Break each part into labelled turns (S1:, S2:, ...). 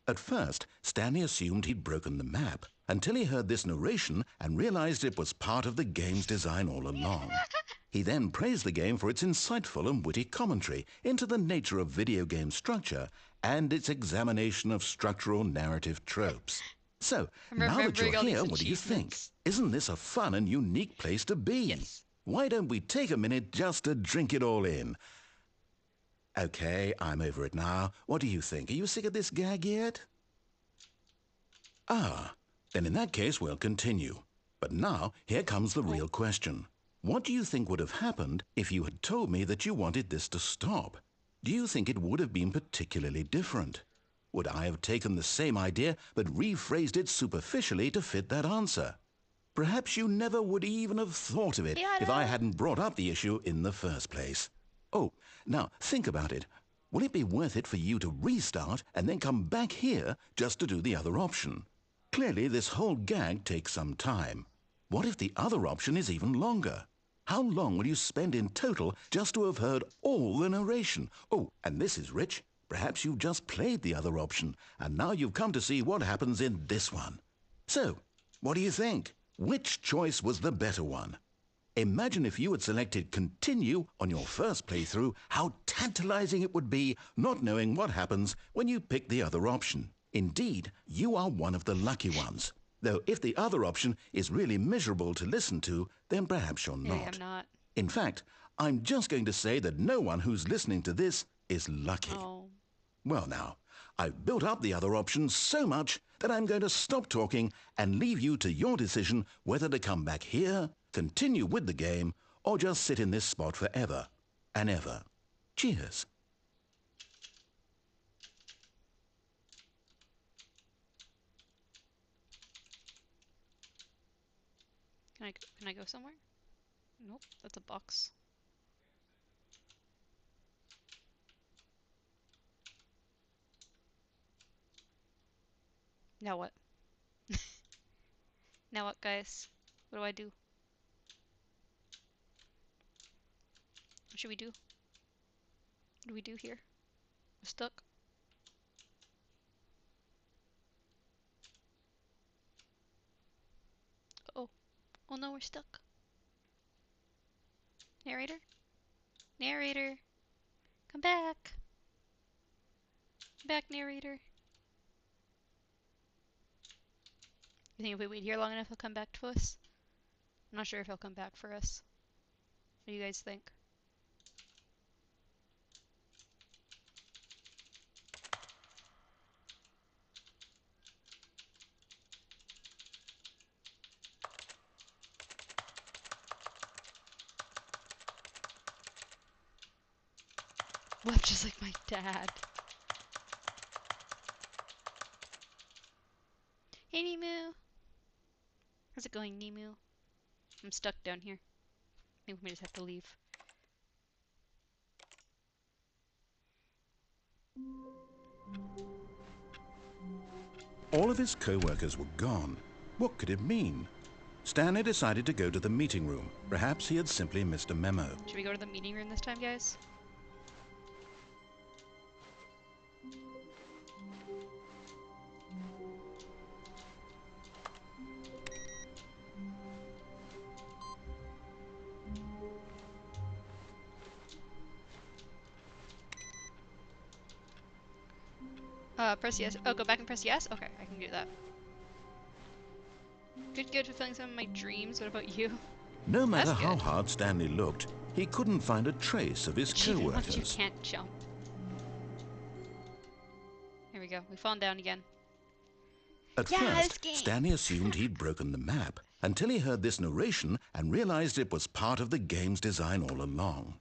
S1: At first, Stanley assumed he'd broken the map until he heard this narration and realized it was part of the game's design all along. He then praised the game for its insightful and witty commentary into the nature of video game structure and its examination of structural narrative tropes. So, now that you're here, what do you think? Isn't this a fun and unique place to be?
S2: Yes.
S1: Why don't we take a minute just to drink it all in? Okay, I'm over it now. What do you think? Are you sick of this gag yet? Ah, then in that case we'll continue. But now, here comes the real question. What do you think would have happened if you had told me that you wanted this to stop? Do you think it would have been particularly different? Would I have taken the same idea but rephrased it superficially to fit that answer? Perhaps you never would even have thought of it if I hadn't brought up the issue in the first place. Oh, now think about it. Will it be worth it for you to restart and then come back here just to do the other option? Clearly, this whole gag takes some time. What if the other option is even longer? How long will you spend in total just to have heard all the narration? Oh, and this is rich. Perhaps you've just played the other option, and now you've come to see what happens in this one. So, what do you think? Which choice was the better one? Imagine if you had selected Continue on your first playthrough, how tantalizing it would be not knowing what happens when you pick the other option. Indeed, you are one of the lucky ones. Though if the other option is really miserable to listen to, then perhaps you're not.
S2: I'm not.
S1: In fact, I'm just going to say that no one who's listening to this is lucky.
S2: Oh.
S1: Well now, I've built up the other option so much that I'm going to stop talking and leave you to your decision whether to come back here, continue with the game, or just sit in this spot forever and ever. Cheers.
S2: Can I go somewhere? Nope, that's a box. Now what? Now what, guys? What do I do? What should we do? What do we do here? We're stuck. Oh. Oh no, we're stuck. Narrator? Narrator! Come back! Come back, narrator! You think if we wait here long enough he'll come back to us? I'm not sure if he'll come back for us. What do you guys think? Left just like my dad. Hey, Nemu! How's it going, Nemu? I'm stuck down here. I think we just have to leave.
S1: All of his co-workers were gone. What could it mean? Stanley decided to go to the meeting room. Perhaps he had simply missed a memo.
S2: Should we go to the meeting room this time, guys? Press yes. Oh, go back and press yes? Okay, I can do that. Good, fulfilling some of my dreams. What about you?
S1: No matter how hard Stanley looked, he couldn't find a trace of his co-workers.
S2: You can't jump. Here we go. We've fallen down again.
S1: At first, Stanley assumed he'd broken the map until he heard this narration and realized it was part of the game's design all along.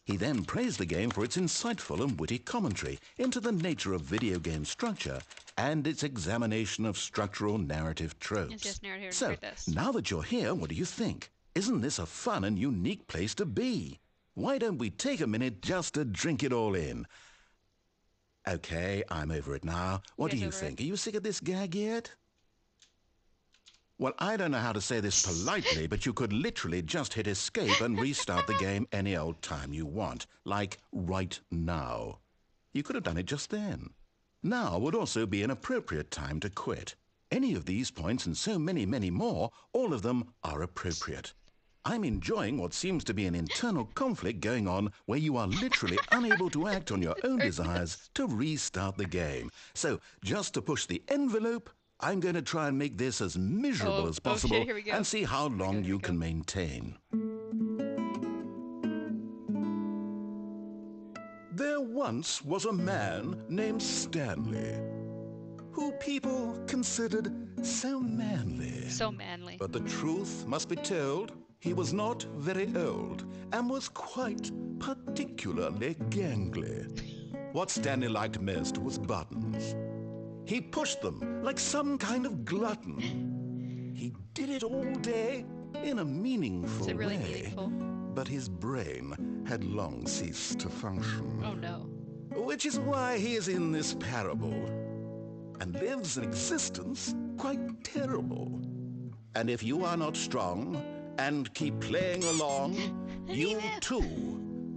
S1: He then praised the game for its insightful and witty commentary into the nature of video game structure and its examination of structural narrative tropes. So, now that you're here, what do you think? Isn't this a fun and unique place to be? Why don't we take a minute just to drink it all in? Okay, I'm over it now. What do you think? Are you sick of this gag yet? Well, I don't know how to say this politely, but you could literally just hit escape and restart the game any old time you want, like right now. You could have done it just then. Now would also be an appropriate time to quit. Any of these points and so many, many more, all of them are appropriate. I'm enjoying what seems to be an internal conflict going on where you are literally unable to act on your own desires to restart the game. So, just to push the envelope, I'm going to try and make this as miserable as possible
S2: shit, here we go.
S1: and see how long you can maintain. There once was a man named Stanley, who people considered so manly.
S2: So manly.
S1: But the truth must be told, he was not very old and was quite particularly gangly. What Stanley liked most was buttons. He pushed them like some kind of glutton. He did it all day in a meaningful
S2: Is it really
S1: way.
S2: meaningful?
S1: But his brain had long ceased to function.
S2: Oh no.
S1: Which is why he is in this parable and lives an existence quite terrible. And if you are not strong and keep playing along, you too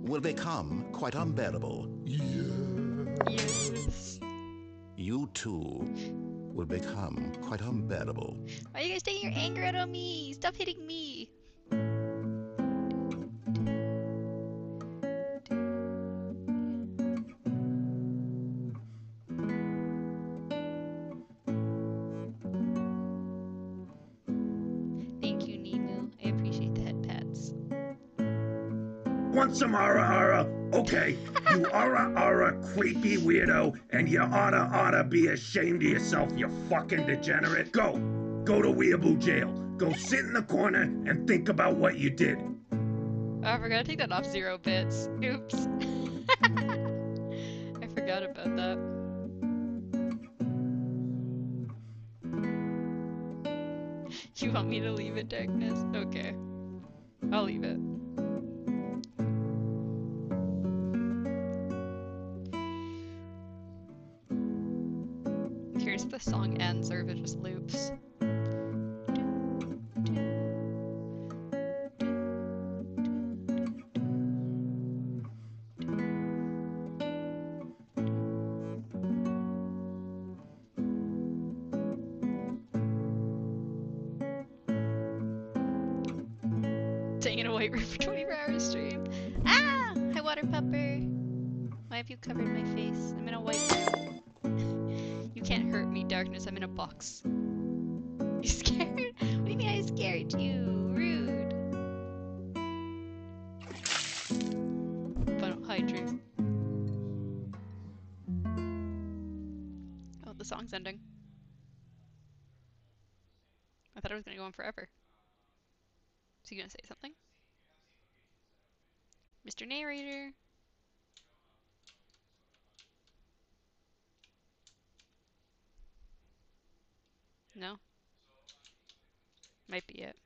S1: will become quite unbearable.
S2: Yes.
S1: You too will become quite unbearable.
S2: Why are you guys taking your anger out on me? Stop hitting me. Thank you, Nemu. I appreciate the head pats.
S3: Want some ara? Okay, you ara creepy weirdo, and you oughta be ashamed of yourself, you fucking degenerate. Go to Weeaboo jail. Go sit in the corner and think about what you did.
S2: Oh, I forgot to take that off 0 bits. Oops. I forgot about that. You want me to leave it, Darkness? Okay. I'll leave it. Here's the song ends, or if it just loops. Staying in a white room for 24 hours stream. Ah! Hi, water pupper. Why have you covered my face? I'm in a white room. You can't hurt me, Darkness. I'm in a box. You scared? What do you mean I scared you? Rude. But hi, Drew. Oh, the song's ending. I thought it was gonna go on forever. Is he gonna say something? Mr. Narrator. No? Might be it.